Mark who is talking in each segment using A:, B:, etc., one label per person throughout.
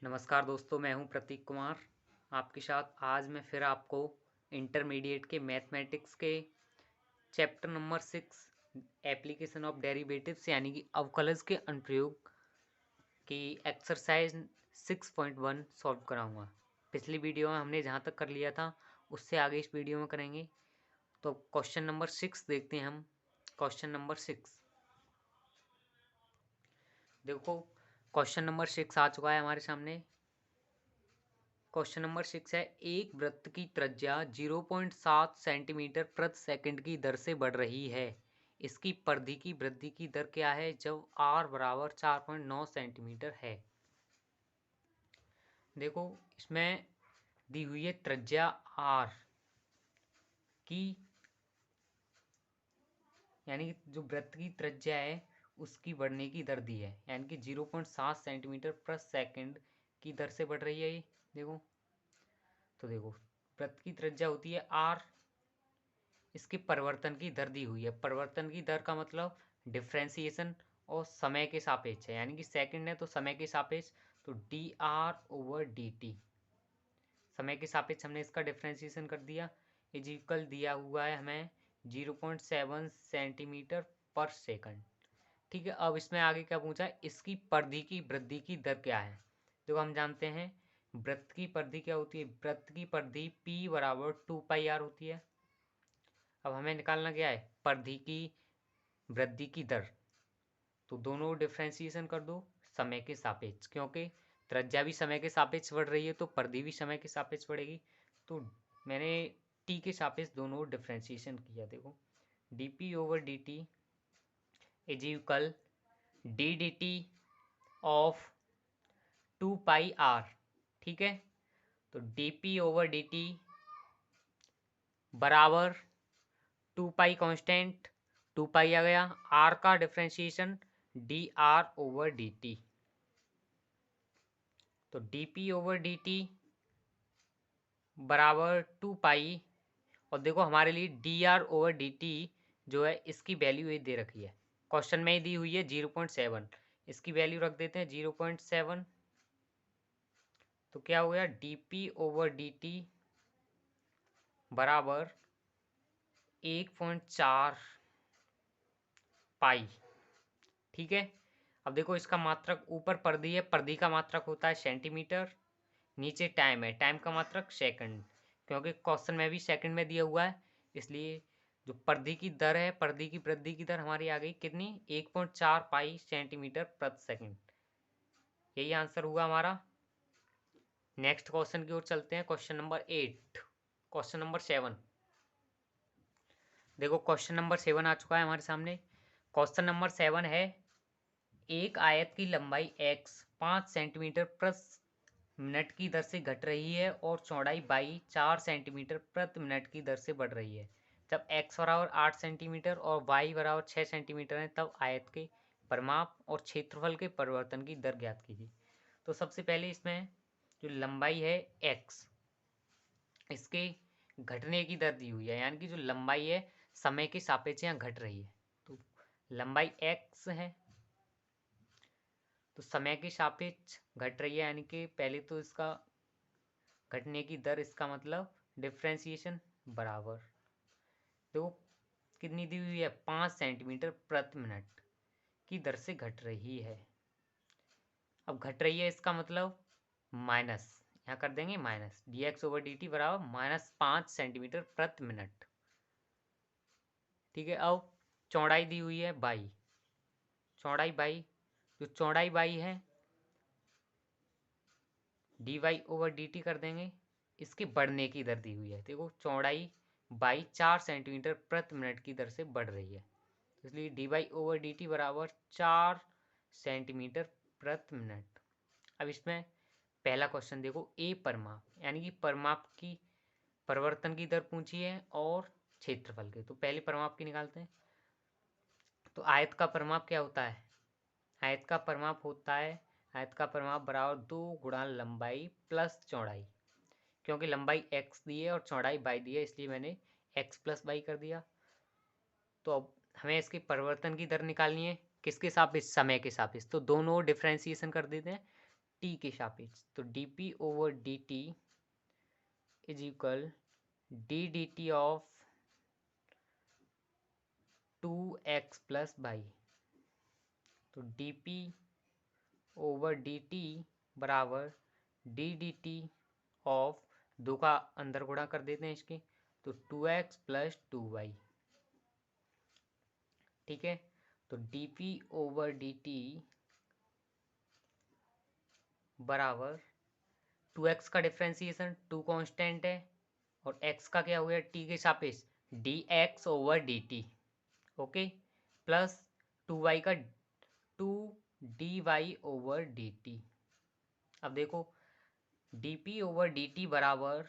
A: नमस्कार दोस्तों, मैं हूं प्रतीक कुमार आपके साथ। आज मैं फिर आपको इंटरमीडिएट के मैथमेटिक्स के chapter number 6 application of derivatives यानी कि अवकलज के अनुप्रयोग की एक्सरसाइज 6.1 सॉल्व कराऊंगा। पिछली वीडियो में हमने जहां तक कर लिया था उससे आगे इस वीडियो में करेंगे। तो क्वेश्चन नंबर 6 देखते हैं हम। क्वेश्चन नंबर 6 देखो, क्वेश्चन नंबर 6 आ चुका है हमारे सामने। क्वेश्चन नंबर 6 है, एक वृत्त की त्रिज्या 0.7 सेंटीमीटर प्रति सेकंड की दर से बढ़ रही है। इसकी परिधि की वृद्धि की दर क्या है जब r बराबर 4.9 सेंटीमीटर है। देखो, इसमें दी हुई है त्रिज्या r की, यानी कि जो वृत्त की त्रिज्या है उसकी बढ़ने की दर दी है, यानी कि 0.7 सेंटीमीटर प्रति सेकंड की दर से बढ़ रही है ये। देखो, तो देखो, वृत्त की त्रिज्या होती है r, इसके परिवर्तन की दर दी हुई है। परिवर्तन की दर का मतलब डिफ्रेंसिएशन और समय के सापेक्ष है, यानी कि सेकंड है तो समय के सापेक्ष, तो dr/dt समय के सापेक्ष हमने इसका डिफ्रेंसिएशन कर दिया। इज इक्वल दिया हुआ है हमें 0.7 सेंटीमीटर पर सेकंड। ठीक है, अब इसमें आगे क्या पूछा है, इसकी परिधि की वृद्धि की दर क्या है। देखो, हम जानते हैं वृत्त की परिधि क्या होती है। वृत्त की परिधि p बराबर 2πr होती है। अब हमें निकालना क्या है, परिधि की वृद्धि की दर। तो दोनों डिफ्रेंसिएशन कर दो समय के सापेक्ष, क्योंकि त्रिज्या भी समय के सापेक्ष बढ़ रही है तो परिधि भी समय के सापेक्ष बढ़ेगी। तो मैंने t के सापेक्ष दोनों डिफ्रेंसिएशन किया। देखो, dp/dt is equal ddt of 2πr। ठीक है, तो dp/dt बराबर 2π कांस्टेंट, 2π आ गया, r का डिफ्रेंशिएशन dr/dt, तो dp/dt बराबर 2π। और देखो, हमारे लिए dr/dt जो है इसकी वैल्यू ये दे रखी है, क्वेश्चन में ही दी हुई है 0.7। इसकी वैल्यू रख देते हैं 0.7। तो क्या हो गया, dp/dt बराबर 1.4 पाई। ठीक है, अब देखो, इसका मात्रक ऊपर परिधि है, परिधि का मात्रक होता है सेंटीमीटर, नीचे टाइम है, टाइम का मात्रक सेकंड, क्योंकि क्वेश्चन में भी सेकंड में दिया हुआ है, इसलिए जो परिधि की दर है, परिधि की वृद्धि की दर हमारी आ गई कितनी, 1.4 पाई सेंटीमीटर प्रति सेकंड। यही आंसर हुआ हमारा। नेक्स्ट क्वेश्चन की ओर चलते हैं, क्वेश्चन नंबर 8। क्वेश्चन नंबर 7 देखो, क्वेश्चन नंबर 7 आ चुका है हमारे सामने। क्वेश्चन नंबर 7 है, एक आयत की लंबाई x 5 सेंटीमीटर प्रति मिनट की दर से घट रही है और चौड़ाई y 4 सेंटीमीटर प्रति मिनट की दर से बढ़ रही है। जब x बराबर 8 सेंटीमीटर और y बराबर 6 सेंटीमीटर है, तब आयत के परिमाप और क्षेत्रफल के परिवर्तन की दर ज्ञात कीजिए। तो सबसे पहले इसमें जो लंबाई है x, इसके घटने की दर दी हुई है, यानी कि जो लंबाई है समय के सापेक्ष यहाँ घट रही है। तो लंबाई x है तो समय के सापेक्ष घट रही है, यानी कि पहले तो इसका घटने की दर, इसका मतलब डिफ्रेंसिएशन बराबर, देखो कितनी दी हुई है, 5 सेंटीमीटर प्रति मिनट की दर से घट रही है। अब घट रही है इसका मतलब माइनस, यहाँ कर देंगे माइनस dx/dt बराबर -5 सेंटीमीटर प्रति मिनट। ठीक है, अब चौड़ाई दी हुई है बाई, चौड़ाई बाई, जो चौड़ाई बाई है dy/dt कर देंगे, इसके बढ़ने की दर दी हुई है। देखो, चौड़ाई बाई 4 सेंटीमीटर प्रति मिनट की दर से बढ़ रही है, इसलिए dy/dt बराबर 4 सेंटीमीटर प्रति मिनट। अब इसमें पहला क्वेश्चन देखो, ए परिमाप, यानी कि परिमाप की परिवर्तन की दर पूछी है और क्षेत्रफल के। तो पहले परिमाप की निकालते हैं। तो आयत का परिमाप क्या होता है, आयत का परिमाप होता है, आयत का परिमाप बराबर 2 गुणा लंबाई प्लस चौड़ाई, क्योंकि लंबाई x दी है और चौड़ाई y दी है, इसलिए मैंने x प्लस y कर दिया। तो अब हमें इसके परिवर्तन की दर निकालनी है, किसके सापेक्ष, समय के सापेक्ष। तो दोनों डिफ्रेंसिएशन कर देते हैं, टी के सापेक्ष। तो dp over dt is equal dt of 2x plus Y. तो dp ओवर dt बराबर dt ऑफ 2 का अंदर गुणा कर देते हैं इसके, तो 2x प्लस 2y। ठीक है, तो dp ओवर dt बराबर 2x का डिफ्रेंसिएशन 2 कांस्टेंट है और x का क्या हो गया t के सापेक्ष dx over dt। Okay, plus 2y का 2 dy ओवर dt। अब देखो dp ओवर dt बराबर,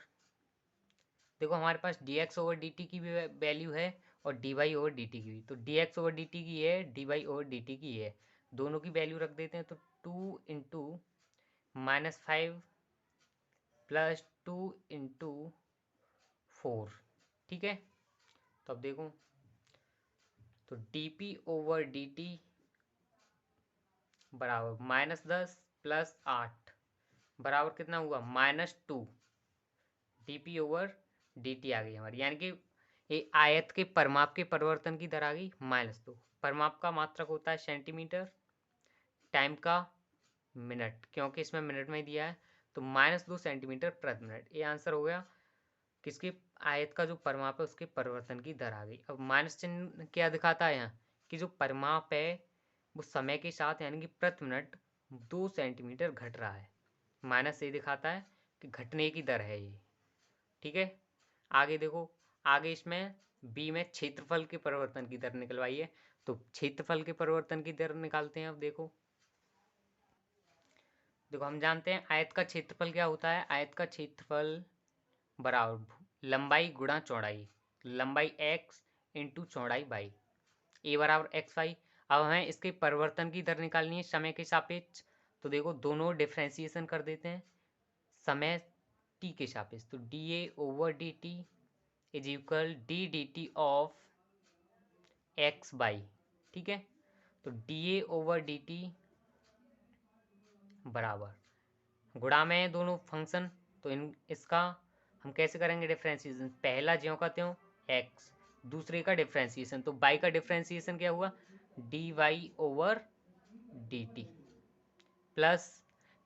A: देखो हमारे पास dx ओवर dt की भी वैल्यू है और dy ओवर dt की भी। तो dx ओवर dt की है, dy ओवर dt की है, दोनों की वैल्यू रख देते हैं। तो 2 इंटू -5 प्लस 2 इंटू 4। ठीक है, तो अब देखो, तो dp ओवर dt बराबर -10 प्लस 8 बराबर कितना हुआ -2 dp ओवर dt आ गई हमारी, यानी कि ये आयत के परिमाप के परिवर्तन की दर आ गई -2। परिमाप का मात्रक होता है सेंटीमीटर, टाइम का मिनट, क्योंकि इसमें मिनट में दिया है। तो -2 सेंटीमीटर प्रति मिनट, ये आंसर हो गया किसके, आयत का जो परिमाप है उसके परिवर्तन की दर आ गई। अब माइनस चिन्ह क्या दिखाता है यहाँ, कि जो परिमाप है वो समय के साथ यानी कि प्रति मिनट 2 सेंटीमीटर घट रहा है। माइनस ये दिखाता है कि घटने की दर है ये। ठीक है, आगे देखो, आगे इसमें बी में क्षेत्रफल के परिवर्तन की दर निकलवाई है। तो क्षेत्रफल के परिवर्तन की दर निकालते हैं। अब देखो, हम जानते हैं आयत का क्षेत्रफल क्या होता है। आयत का क्षेत्रफल बराबर लंबाई गुणा चौड़ाई, लंबाई x इंटू चौड़ाई y, ए बराबर एक्स वाई। अब हमें इसके परिवर्तन की दर निकालनी है समय के सापेक्ष। तो देखो दोनों डिफ्रेंसिएशन कर देते हैं समय t के सापेक्ष। तो D A over D T is equal D D T of x by. ठीक है, तो D A over D T बराबर गुणा में है दोनों फंक्शन, तो इसका हम कैसे करेंगे डिफ्रेंसिएशन, पहला ज्यों का त्यों x, दूसरे का डिफ्रेंसिएशन। तो y का डिफ्रेंसिएशन क्या हुआ dy ओवर dt प्लस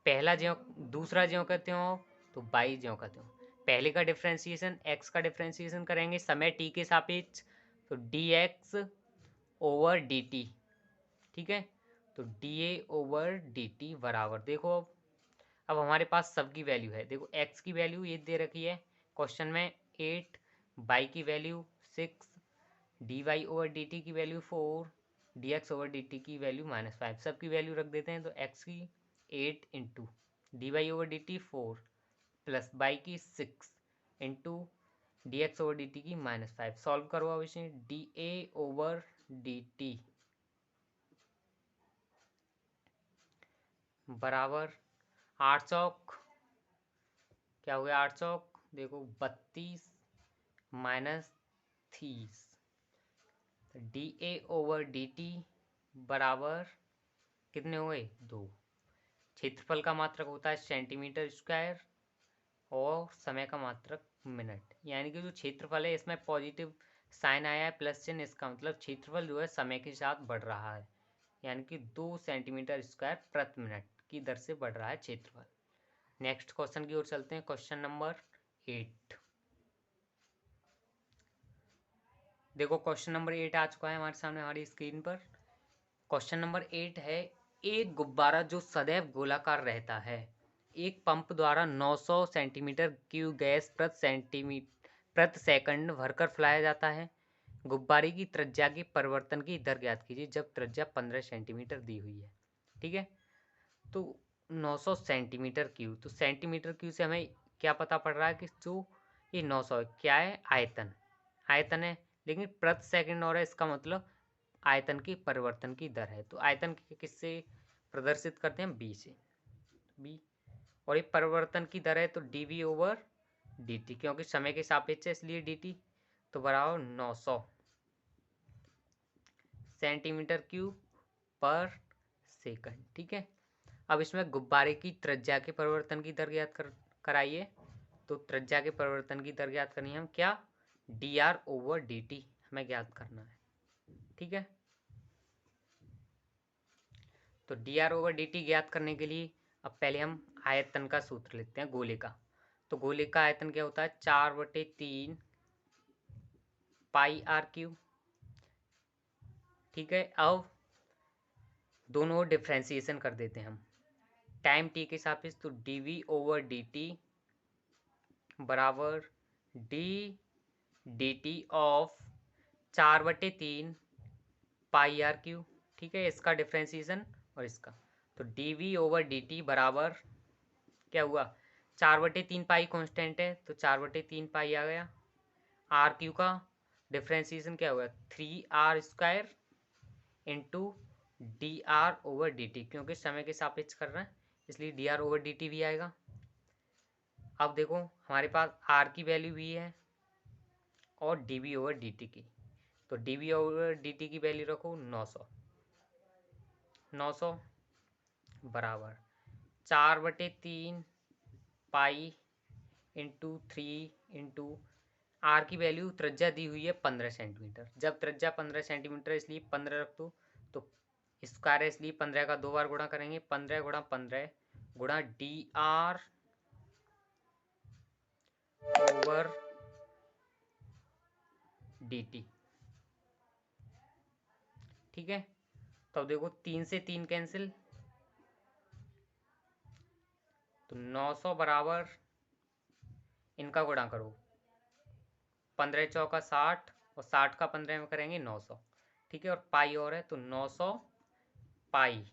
A: पहला ज्यों दूसरा ज्यों का त्यों, तो y ज्यों का त्यों। पहले का डिफ्रेंसिएशन x का डिफ्रेंसिएशन करेंगे समय t के सापेक्ष, तो dx ओवर dt। ठीक है, तो dA ओवर dt बराबर, देखो अब हमारे पास सबकी वैल्यू है। देखो x की वैल्यू ये दे रखी है क्वेश्चन में 8, y की वैल्यू 6, dy ओवर dt की वैल्यू 4, dx ओवर dt की वैल्यू -5। सबकी वैल्यू रख देते हैं। तो x की 8 into dy over dt 4 plus y की 6 इंटू dx ओवर dt की -5। सॉल्व करो अब इसे, dA ओवर dt बराबर 8 चौक क्या हो गया, 8 चौक देखो 32 minus 30। D A over D T बराबर कितने हुए 2। क्षेत्रफल का मात्रक होता है सेंटीमीटर स्क्वायर और समय का मात्रक मिनट, यानी कि जो क्षेत्रफल है इसमें पॉजिटिव साइन आया है प्लस चिन्ह, इसका मतलब क्षेत्रफल जो है समय के साथ बढ़ रहा है, यानी कि 2 सेंटीमीटर स्क्वायर प्रति मिनट की दर से बढ़ रहा है क्षेत्रफल। नेक्स्ट क्वेश्चन की ओर चलते हैं, क्वेश्चन नंबर 8। देखो क्वेश्चन नंबर 8 आ चुका है हमारे सामने हमारी स्क्रीन पर। क्वेश्चन नंबर 8 है, एक गुब्बारा जो सदैव गोलाकार रहता है एक पंप द्वारा 900 सेंटीमीटर क्यूब गैस प्रति सेकंड भरकर फैलाया जाता है। गुब्बारे की त्रिज्या के परिवर्तन की दर ज्ञात कीजिए जब त्रिज्या 15 सेंटीमीटर दी हुई है। ठीक है, तो 900 सेंटीमीटर क्यूब, तो सेंटीमीटर क्यूब से हमें क्या पता पड़ रहा है कि जो ये 900 क्या है, आयतन, आयतन है, लेकिन प्रति सेकंड और है, इसका मतलब आयतन की परिवर्तन की दर है। तो आयतन किससे प्रदर्शित करते हैं, बी से, बी, और ये परिवर्तन की दर है तो D V over D T, क्योंकि समय के सापेक्ष है इसलिए डी टी। तो बराबर 900 सेंटीमीटर क्यूब पर सेकंड। ठीक है, अब इसमें गुब्बारे की त्रिज्या के परिवर्तन की दर ज्ञात कराइए। तो त्रिज्या के परिवर्तन की दर ज्ञात करनी है हम क्या, dr/dt हमें ज्ञात करना है। ठीक है, तो dr/dt ज्ञात करने के लिए अब पहले हम आयतन का सूत्र लिखते हैं गोले का। तो गोले का आयतन क्या होता है, 4/3 पाई आर क्यू। ठीक है, अब दोनों ओर डिफ्रेंसिएशन कर देते हैं हम टाइम टी के सापेक्ष। तो dv/dt बराबर dt of 4/3 pi R cube. ठीक है, इसका डिफ्रेंसिएशन और इसका। तो dv/dt बराबर क्या हुआ, 4/3 पाई कांस्टेंट है तो 4/3 पाई आ गया। आर क्यू का डिफ्रेंसिएशन क्या हुआ, 3r² इंटू dr/dt, क्योंकि समय के सापेक्ष कर रहे हैं इसलिए dr/dt भी आएगा। अब देखो हमारे पास r की वैल्यू भी है और dv/dt की। तो dv/dt की वैल्यू रखो 900 बराबर 4/3 पाई इंटू 3 इंटू आर की वैल्यू त्रिज्या दी हुई है 15 सेंटीमीटर। जब त्रिज्या 15 सेंटीमीटर इसलिए 15 रख दो, तो स्क्वायर है इसलिए 15 का 2 बार गुणा करेंगे, 15 गुणा 15 गुणा dr/dt। ठीक है, तो अब देखो 3 से 3 कैंसिल, तो 900 बराबर इनका गुणा करो, 15 चौका 60 और 60 का 15 में करेंगे 900। ठीक है, और पाई और है तो 900 पाई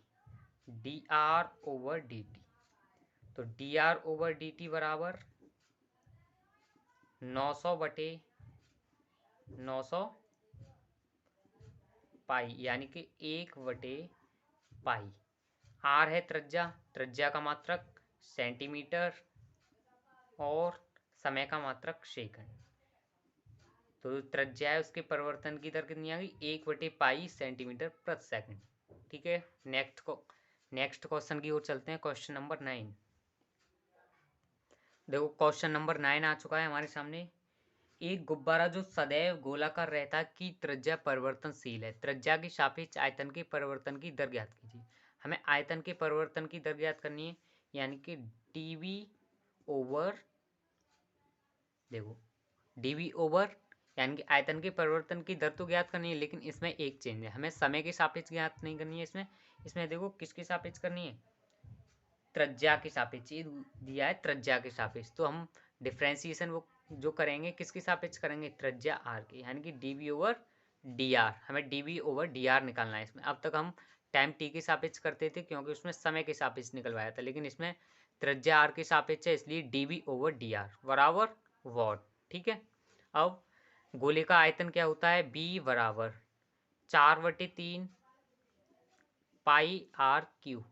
A: dr/dt। तो dr/dt बराबर 900/900 पाई, यानी कि 1/पाई। आर है त्रिज्या, त्रिज्या का मात्रक सेंटीमीटर और समय का मात्रक सेकंड। तो त्रिज्या है उसके परिवर्तन की दर कितनी आ गई, 1/पाई सेंटीमीटर प्रति सेकंड। ठीक है, नेक्स्ट क्वेश्चन की ओर चलते हैं, क्वेश्चन नंबर 9। देखो क्वेश्चन नंबर 9 आ चुका है हमारे सामने। एक गुब्बारा जो सदैव गोलाकार रहता है की त्रिज्या परिवर्तनशील है, त्रिज्या के सापेक्ष आयतन के परिवर्तन की दर ज्ञात कीजिए। हमें आयतन के परिवर्तन की दर ज्ञात करनी है, यानी कि dv/, यानी कि आयतन के परिवर्तन की दर तो ज्ञात करनी है, लेकिन इसमें एक चेंज है, हमें समय के सापेक्ष ज्ञात नहीं करनी है। इसमें देखो किसके सापेक्ष करनी है, त्रिज्या के सापेक्ष। ये दिया है त्रिज्या के सापेक्ष, तो हम डिफ्रेंसिएशन वो जो करेंगे किसके सापेक्ष करेंगे, त्रिज्या आर के, यानी कि dv/dr। हमें dv/dr निकालना है इसमें। अब तक हम टाइम टी के सापेक्ष करते थे क्योंकि उसमें समय के सापेक्ष निकलवाया था, लेकिन इसमें त्रिज्या आर के सापेक्ष है इसलिए dv/dr बराबर वॉट। ठीक है, अब गोले का आयतन क्या होता है, b बराबर 4/3 पाई आर क्यू।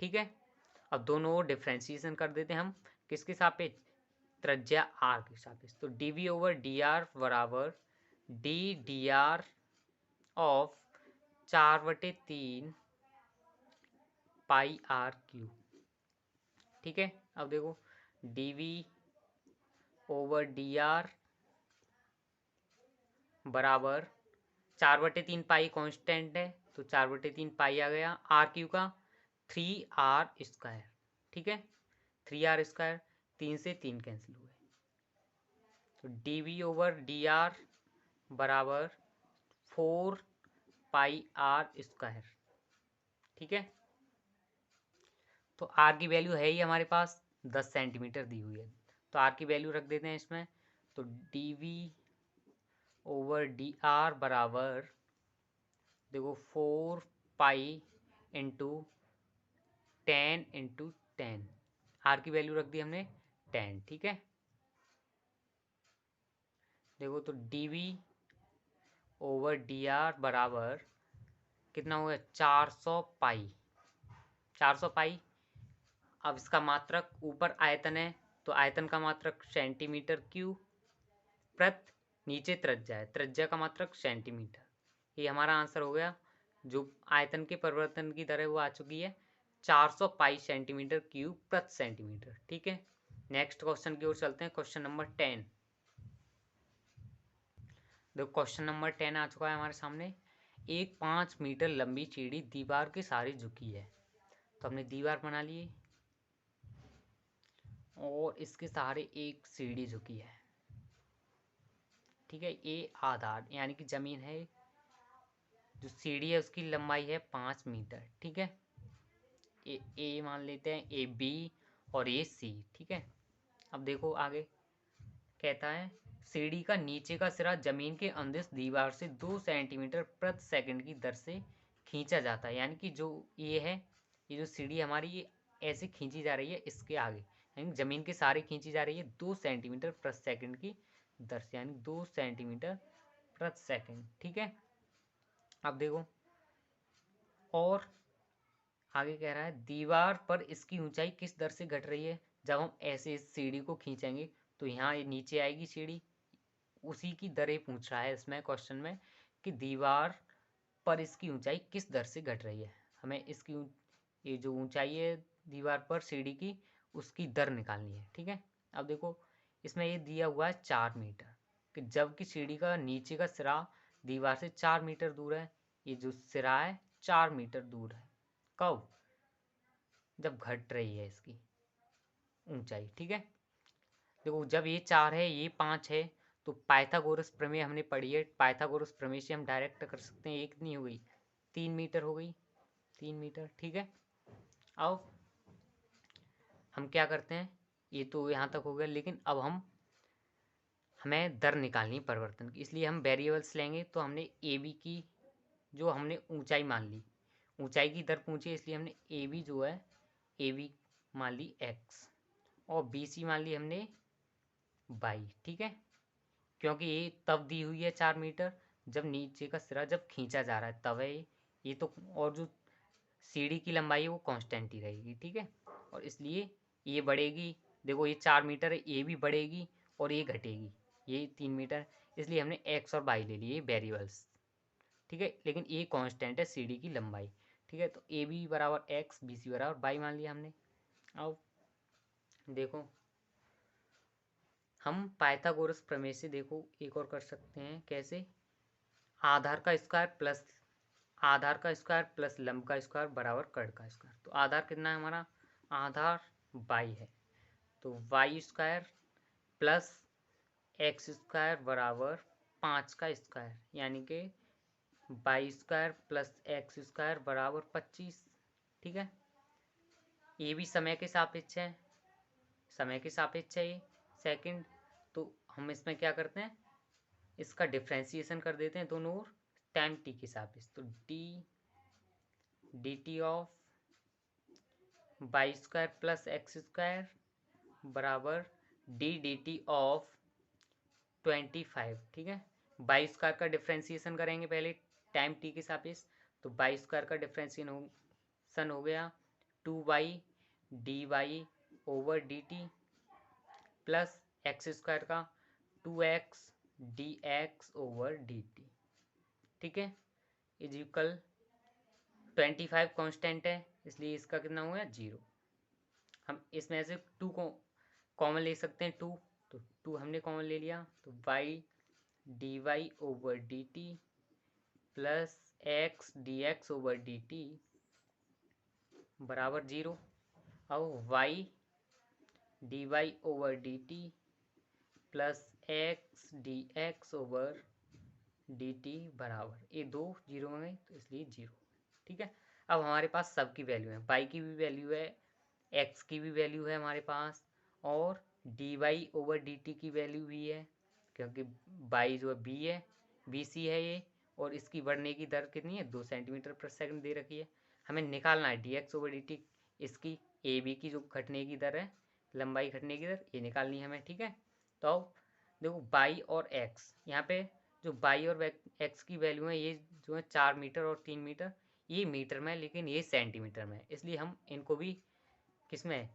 A: ठीक है, अब दोनों डिफ्रेंसिएशन कर देते हैं हम किसके सापेक्ष, त्रिज्या आर के सापेक्ष। तो dv/dr बराबर ddr of 4/3 pi R cube. ठीक है, अब देखो dv/dr बराबर 4/3 पाई कांस्टेंट है तो 4/3 पाई आ गया, आर क्यू का 3r²। ठीक है, 3r², 3 से 3 कैंसिल हुए, तो dv/dr बराबर 4πr²। ठीक है, तो आर की वैल्यू है ही हमारे पास 10 सेंटीमीटर दी हुई है, तो आर की वैल्यू रख देते हैं इसमें। तो dv/dr बराबर देखो 4π इंटू 10 आर की वैल्यू रख दी हमने 10। ठीक है, देखो तो dv/dr बराबर कितना हुआ, 400π। 400π। अब इसका मात्रक ऊपर आयतन है तो आयतन का मात्रक सेंटीमीटर क्यूब प्रति, नीचे त्रिज्या है, त्रिज्या का मात्रक सेंटीमीटर। ये हमारा आंसर हो गया। जो आयतन के परिवर्तन की दर है वो आ चुकी है 400 पाई सेंटीमीटर क्यूब प्रति सेंटीमीटर। ठीक है, नेक्स्ट क्वेश्चन की ओर चलते हैं। Question number 10। देखो क्वेश्चन नंबर 10 आ चुका है हमारे सामने। एक 5 मीटर लंबी सीढ़ी दीवार के सहारे झुकी है। तो हमने दीवार बना ली और इसके सहारे एक सीढ़ी झुकी है। ठीक है, ये आधार यानी कि जमीन है, जो सीढ़ी है उसकी लंबाई है 5 मीटर। ठीक है, ए मान लेते हैं, ए बी और ए सी। ठीक है, अब देखो आगे कहता है सीढ़ी का नीचे का सिरा जमीन के अंदिश दीवार से 2 सेंटीमीटर प्रति सेकंड की दर से खींचा जाता है। यानी कि जो ये है, ये जो सीढ़ी हमारी ये ऐसे खींची जा रही है इसके आगे, यानी जमीन के सहारे खींची जा रही है 2 सेंटीमीटर प्रति सेकंड की दर से, यानी 2 सेंटीमीटर प्रति सेकंड। ठीक है, अब देखो और आगे कह रहा है दीवार पर इसकी ऊंचाई किस दर से घट रही है। जब हम ऐसे इस सीढ़ी को खींचेंगे तो यहाँ ये नीचे आएगी सीढ़ी, उसी की दर ये पूछ रहा है इसमें क्वेश्चन में कि दीवार पर इसकी ऊंचाई किस दर से घट रही है। हमें इसकी ये जो ऊंचाई है दीवार पर सीढ़ी की, उसकी दर निकालनी है। ठीक है, अब देखो इसमें ये दिया हुआ है 4 मीटर, कि जबकि सीढ़ी का नीचे का सिरा दीवार से 4 मीटर दूर है। ये जो सिरा है 4 मीटर दूर है, कब, जब घट रही है इसकी ऊंचाई। ठीक है, देखो जब ये 4 है ये 5 है तो पाइथागोरस प्रमेय हमने पढ़ी है। पाइथागोरस प्रमेय से हम डायरेक्ट कर सकते हैं, एक नहीं हो गई 3 मीटर हो गई, 3 मीटर। ठीक है, अब हम क्या करते हैं, ये तो यहाँ तक हो गया, लेकिन अब हमें दर निकालनी परिवर्तन की, इसलिए हम वेरिएबल्स लेंगे। तो हमने ए बी की जो हमने ऊंचाई मान ली, ऊंचाई की दर पूछी, इसलिए हमने ए बी जो है ए बी मान ली एक्स और बी सी मान ली हमने बाई। ठीक है, क्योंकि ये तब दी हुई है 4 मीटर जब नीचे का सिरा जब खींचा जा रहा है तब है ये तो, और जो सीढ़ी की लंबाई है वो कांस्टेंट ही रहेगी। ठीक है, और इसलिए ये बढ़ेगी। देखो ये 4 मीटर है, ये भी बढ़ेगी और ये घटेगी, ये 3 मीटर, इसलिए हमने एक्स और बाई ले लिए वेरिएबल्स। ठीक है, लेकिन ये कांस्टेंट है सीढ़ी की लंबाई। ठीक है, तो ए बी बराबर एक्स, बी सी बराबर बाई मान लिया हमने। अब देखो हम पाइथागोरस प्रमेय से देखो एक और कर सकते हैं, कैसे, आधार का स्क्वायर प्लस लंब का स्क्वायर बराबर कर्ण का स्क्वायर। तो आधार कितना है हमारा, आधार बाई है, तो Y square plus X square बराबर 5 का स्क्वायर, यानी कि Y square plus X square बराबर 25। ठीक है, ये भी समय के सापेक्ष है, समय के सापेक्ष है ये सेकंड। तो हम इसमें क्या करते हैं, इसका डिफ्रेंसिएशन कर देते हैं दोनों ओर टाइम टी के सापेक्ष। तो D T of by square plus X square बराबर डी टी ऑफ 25। ठीक है, बाई स्क्वायर का डिफ्रेंसिएशन करेंगे पहले टाइम टी के सापेक्ष। तो बाई स्क्वायर का डिफ्रेंसिएशन हो गया 2 D Y over D T plus X square का 2x D X over D T. ठीक है, इज इक्वल 25 कांस्टेंट है, इसलिए इसका कितना हो गया 0। हम इसमें से 2 को कॉमन ले सकते हैं, 2, तो 2 हमने कॉमन ले लिया, तो y D Y over D T plus X D X over D T बराबर 0। अब y D Y over D T plus X D X over D T बराबर, ये 2 जीरो हो गए तो इसलिए 0। ठीक है, अब हमारे पास सब की वैल्यू है, बाई की भी वैल्यू है, एक्स की भी वैल्यू है हमारे पास, और D Y over D T की वैल्यू भी है, क्योंकि बाई जो है बी है, बी सी है ये, और इसकी बढ़ने की दर कितनी है 2 सेंटीमीटर प्रति सेकंड दे रखी है। हमें निकालना है D X over D T, इसकी ए बी की जो घटने की दर है, लंबाई घटने की दर, ये निकालनी है हमें। ठीक है, तो अब देखो बाई और एक्स, यहाँ पे जो बाई और एक्स की वैल्यू है ये जो है 4 मीटर और 3 मीटर, ये मीटर में, लेकिन ये सेंटीमीटर में, इसलिए हम इनको भी किस में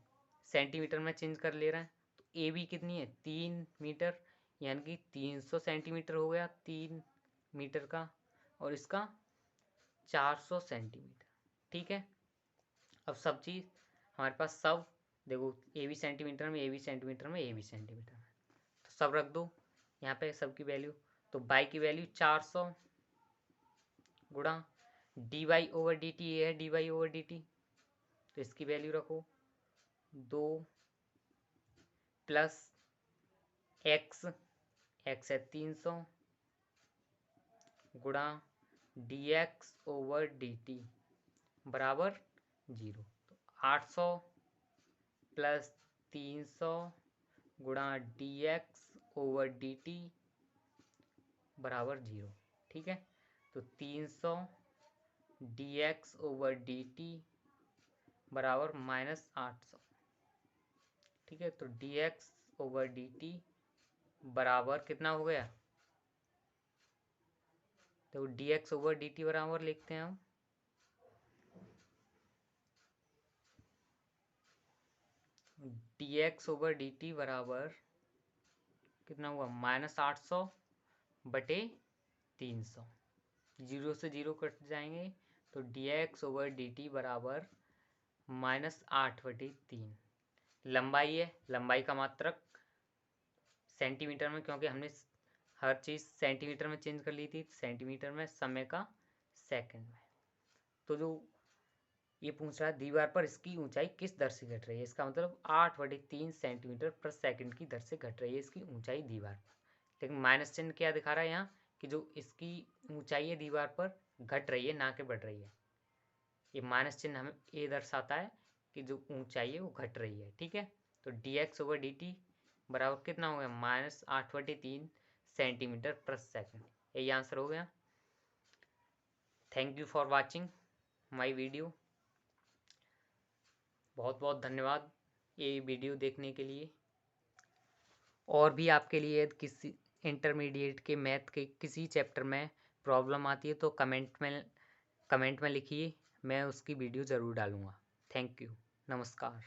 A: सेंटीमीटर में चेंज कर ले रहे हैं। तो ए बी कितनी है 3 मीटर, यानी कि 300 सेंटीमीटर हो गया 3 मीटर का, और इसका 400 सेंटीमीटर। ठीक है, अब सब चीज़ हमारे पास सब देखो, ए बी सेंटीमीटर में, ए बी सेंटीमीटर में, ए बी सेंटीमीटर में, तो सब रख दो यहाँ पे सबकी वैल्यू। तो बाई की वैल्यू 400 गुणा D Y over D T, ये है D Y over D T, तो इसकी वैल्यू रखो 2 प्लस एक्स, एक्स है 300 गुणा D X over D T बराबर 0। तो 800 प्लस 300 गुणा D X over D T बराबर 0। ठीक है, तो 300 D X over D T बराबर -800। ठीक है, तो D X over D T बराबर कितना हो गया, तो D X over D T बराबर लिखते हैं हम D X over D T बराबर कितना हुआ, -800 बटे 300, 0 से 0 कट जाएंगे, तो D X over D T बराबर -8 बटे 3। लंबाई है, लंबाई का मात्रक सेंटीमीटर में, क्योंकि हमने हर चीज़ सेंटीमीटर में चेंज कर ली थी, सेंटीमीटर में, समय का सेकंड में। तो जो ये पूछ रहा है दीवार पर इसकी ऊंचाई किस दर से घट रही है, इसका मतलब 8/3 सेंटीमीटर पर सेकंड की दर से घट रही है इसकी ऊंचाई दीवार पर। लेकिन माइनस चिन्ह क्या दिखा रहा है यहाँ, कि जो इसकी ऊंचाई है दीवार पर घट रही है, ना कि बढ़ रही है। ये माइनस चिन्ह हमें ये दर्शाता है कि जो ऊंचाई है वो घट रही है। ठीक है, तो D X over D T बराबर कितना हो गया, -8/3 सेंटीमीटर पर सेकंड। यही आंसर हो गया। Thank you for watching my video. बहुत बहुत धन्यवाद ये वीडियो देखने के लिए। और भी आपके लिए किसी इंटरमीडिएट के मैथ के किसी चैप्टर में प्रॉब्लम आती है तो कमेंट में लिखिए, मैं उसकी वीडियो ज़रूर डालूँगा। थैंक यू, नमस्कार।